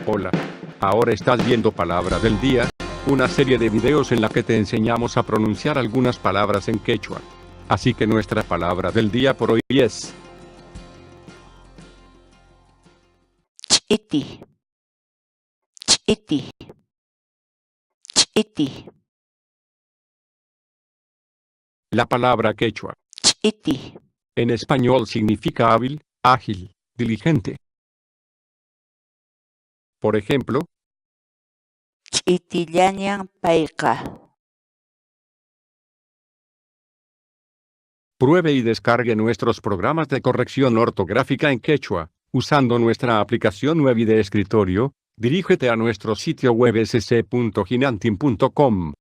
Hola. Ahora estás viendo Palabra del Día, una serie de videos en la que te enseñamos a pronunciar algunas palabras en quechua. Así que nuestra palabra del día por hoy es ch'iti, ch'iti, ch'iti, la palabra quechua. ch'iti, En español significa hábil, ágil, diligente. Por ejemplo, ch'itillañan payqa. pruebe y descargue nuestros programas de corrección ortográfica en quechua, usando nuestra aplicación web y de escritorio. Dirígete a nuestro sitio web sc.ginantin.com.